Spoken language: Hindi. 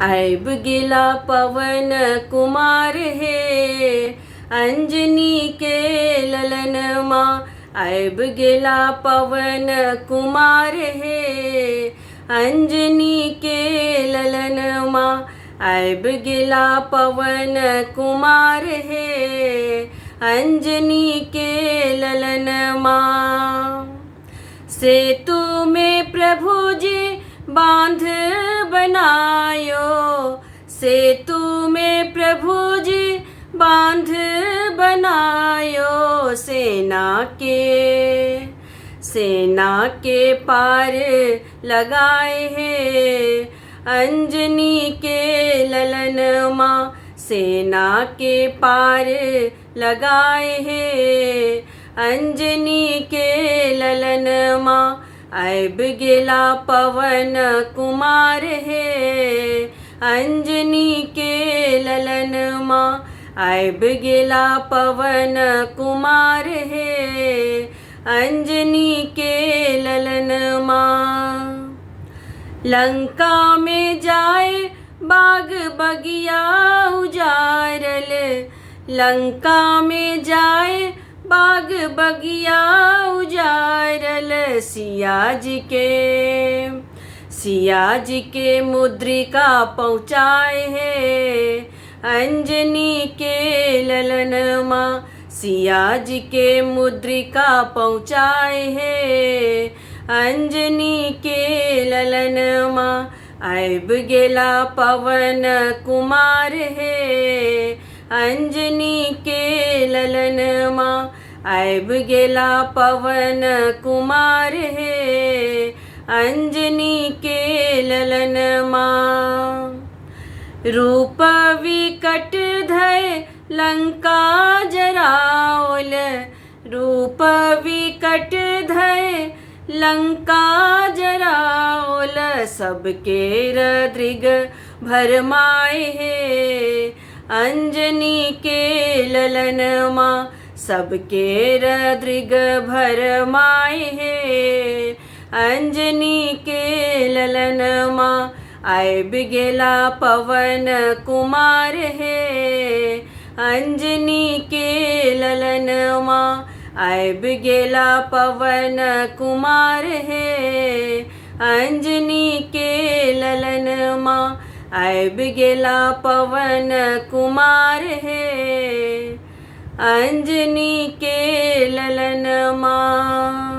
आइब गेला पवन कुमार हे अंजनी के ललन माँ। आइब गेला पवन कुमार हे अंजनी के ललन माँ। आइब गेला पवन कुमार हे अंजनी के ललन माँ। सेतु में प्रभु जी बांध बनायो, सेतु में प्रभु जी बांध बनायो। सेना के पार लगाए हैं अंजनी के ललन माँ। सेना के पार लगाए हैं अंजनी के ललन माँ। आइब गेला पवन कुमार हे अंजनी के ललन माँ। आइब गेला पवन कुमार हे अंजनी के ललन माँ। लंका में जाए बाग बगिया उजारल, लंका में जाए बाग बगिया उजारल। सिया जी के मुद्रिका पहुँचाए है अंजनी के ललन माँ। सिया जी के मुद्रिका पहुँचाए है अंजनी के ललन माँ। आइब गेला पवन कुमार हे अंजनी के ललन माँ। आइब गेला पवन कुमार हे अंजनी के ललन माँ। रूप विकट धय लंका जराओल, रूप विकट धय लंका जराओल। सबके दृग भरमाए है अंजनी के ललन माँ। सबके दृग भरमाए है अंजनी के ललन माँ। आइब गेला पवन कुमार हे अंजनी के ललन माँ। आइब गेला पवन कुमार हे अंजनी के ललन माँ। आइब गेला पवन कुमार हे अंजनी के ललन माँ।